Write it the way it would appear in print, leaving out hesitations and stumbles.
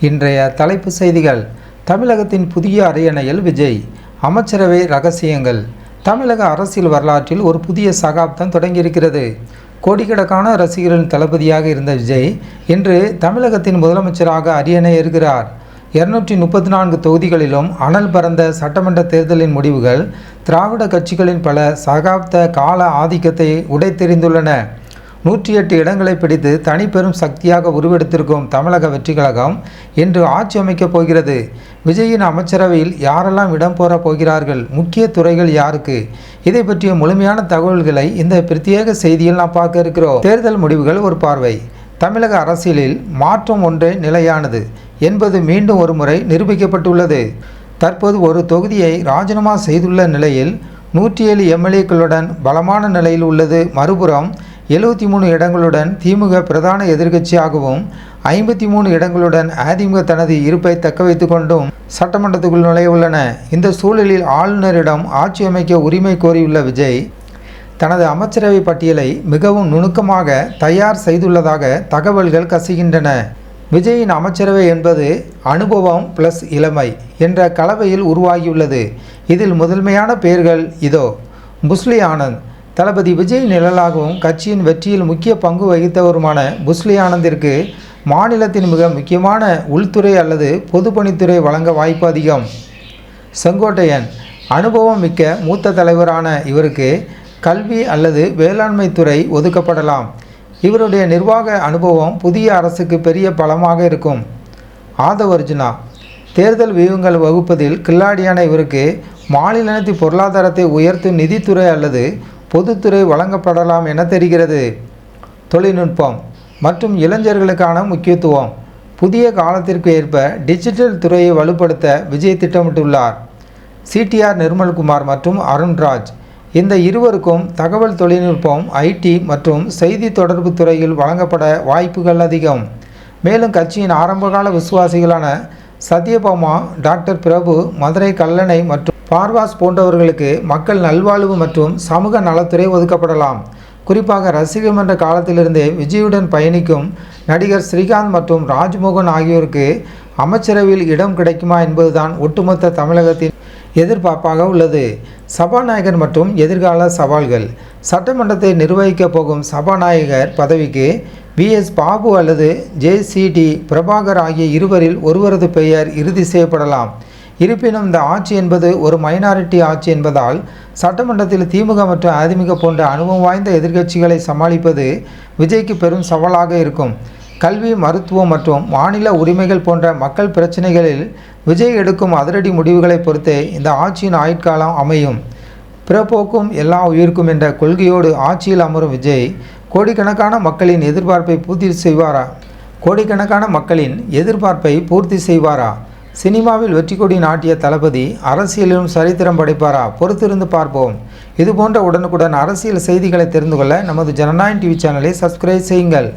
இன்றைய தலைப்பு செய்திகள். தமிழகத்தின் புதிய அரியணையில் விஜய், அமைச்சரவை ரகசியங்கள். தமிழக அரசியல் வரலாற்றில் ஒரு புதிய சகாப்தம் தொடங்கியிருக்கிறது. கோடிக்கணக்கான ரசிகர்களின் தளபதியாக இருந்த விஜய் இன்று தமிழகத்தின் முதலமைச்சராக அரியணை ஏறுகிறார். 234 தொகுதிகளிலும் அனல் பறந்த சட்டமன்ற தேர்தலின் முடிவுகள் திராவிட கட்சிகளின் பல சகாப்த கால ஆதிக்கத்தை உடைத்தெறிந்துள்ளன. 108 இடங்களை பிடித்து தனிப்பெரும் சக்தியாக உருவெடுத்திருக்கும் தமிழக வெற்றி கழகம் இன்று ஆட்சி அமைக்கப் போகிறது. விஜயின் அமைச்சரவையில் யாரெல்லாம் இடம் பெற போகிறார்கள்? முக்கிய துறைகள் யாருக்கு? இதை பற்றிய முழுமையான தகவல்களை இந்த பிரத்யேக செய்தியில் நாம் பார்க்க இருக்கிறோம். தேர்தல் முடிவுகள் ஒரு பார்வை. தமிழக அரசியலில் மாற்றம் ஒன்றே நிலையானது என்பது மீண்டும் ஒரு முறை நிரூபிக்கப்பட்டுள்ளது. தற்போது ஒரு தொகுதியை ராஜினாமா செய்துள்ள நிலையில் 107 எம்எல்ஏக்களுடன் பலமான நிலையில் உள்ளது. மறுபுறம் 73 இடங்களுடன் திமுக பிரதான எதிர்க்கட்சியாகவும் 53 இடங்களுடன் அதிமுக தனது இருப்பை தக்க வைத்து கொண்டும் சட்டமன்றத்துக்குள் நுழைய உள்ளன. இந்த சூழலில் ஆளுநரிடம் ஆட்சி அமைக்க உரிமை கோரியுள்ள விஜய் தனது அமைச்சரவை பட்டியலை மிகவும் நுணுக்கமாக தயார் செய்துள்ளதாக தகவல்கள் கசிகின்றன. விஜயின் அமைச்சரவை என்பது அனுபவம் பிளஸ் இளமை என்ற கலவையில் உருவாகியுள்ளது. இதில் முதன்மையான பெயர்கள் இதோ. புஸ்லி ஆனந்த். தளபதி விஜய் நிழலாகவும் கட்சியின் வெற்றியில் முக்கிய பங்கு வகித்தவருமான புஸ்லி ஆனந்திற்கு மாநிலத்தின் மிக முக்கியமான உள்துறை அல்லது பொதுப்பணித்துறை வழங்க வாய்ப்பு அதிகம். செங்கோட்டையன். அனுபவம் மிக்க மூத்த தலைவரான இவருக்கு கல்வி அல்லது வேளாண்மை துறை ஒதுக்கப்படலாம். இவருடைய நிர்வாக அனுபவம் புதிய அரசுக்கு பெரிய பலமாக இருக்கும். ஆதவ் அர்ஜுனா. தேர்தல் வியூகங்கள் வகுப்பதில் கில்லாடியான இவருக்கு மாநிலத்தின் பொருளாதாரத்தை உயர்த்தும் நிதித்துறை அல்லது பொதுத்துறை வழங்கப்படலாம் என தெரிகிறது. தொழில்நுட்பம் மற்றும் இளைஞர்களுக்கான முக்கியத்துவம். புதிய காலத்திற்கு ஏற்ப டிஜிட்டல் துறையை வலுப்படுத்த விஜய் திட்டமிட்டுள்ளார். சிடிஆர் நிர்மல்குமார் மற்றும் அருண்ராஜ். இந்த இருவருக்கும் தகவல் தொழில்நுட்பம், ஐடி மற்றும் செய்தி தொடர்பு துறையில் வழங்கப்பட வாய்ப்புகள் அதிகம். மேலும் கட்சியின் ஆரம்பகால விசுவாசிகளான சத்யபாமா, டாக்டர் பிரபு, மதுரை கல்லணை மற்றும் பார்வாஸ் போன்றவர்களுக்கு மக்கள் நல்வாழ்வு மற்றும் சமூக நலத்துறை ஒதுக்கப்படலாம். குறிப்பாக ரசிகர் மன்ற காலத்திலிருந்தே விஜயுடன் பயணிக்கும் நடிகர் ஸ்ரீகாந்த் மற்றும் ராஜ்மோகன் ஆகியோருக்கு அமைச்சரவையில் இடம் கிடைக்குமா என்பதுதான் ஒட்டுமொத்த தமிழகத்தின் எதிர்பார்ப்பாக உள்ளது. சபாநாயகர் மற்றும் எதிர்கால சவால்கள். சட்டமன்றத்தை நிர்வகிக்கப் போகும் சபாநாயகர் பதவிக்கு விஎஸ் பாபு அல்லது ஜேசிடி பிரபாகர் ஆகிய இருவரில் ஒருவரது பெயர் இறுதி செய்யப்படலாம். இருப்பினும் இந்த ஆட்சி என்பது ஒரு மைனாரிட்டி ஆட்சி என்பதால் சட்டமன்றத்தில் திமுக மற்றும் அதிமுக போன்ற அனுபவம் வாய்ந்த எதிர்க்கட்சிகளை சமாளிப்பது விஜய்க்கு பெரும் சவாலாக இருக்கும். கல்வி, மருத்துவம் மற்றும் மாநில உரிமைகள் போன்ற மக்கள் பிரச்சனைகளில் விஜய் எடுக்கும் அதிரடி முடிவுகளை பொறுத்தே இந்த ஆட்சியின் ஆயுட்காலம் அமையும். பிறப்போக்கும் எல்லா உயிருக்கும் என்ற கொள்கையோடு ஆட்சியில் அமரும் விஜய் கோடிக்கணக்கான மக்களின் எதிர்பார்ப்பை பூர்த்தி செய்வாரா? சினிமாவில் வெற்றி கொடி நாட்டிய தளபதி அரசியலிலும் சரித்திரம் படைப்பாரா? பொறுத்திருந்து பார்ப்போம். இதுபோன்ற உடனுக்குடன் அரசியல் செய்திகளை தெரிந்து கொள்ள நமது ஜனநாயகம் டிவி சேனலை சப்ஸ்கிரைப் செய்யுங்கள்.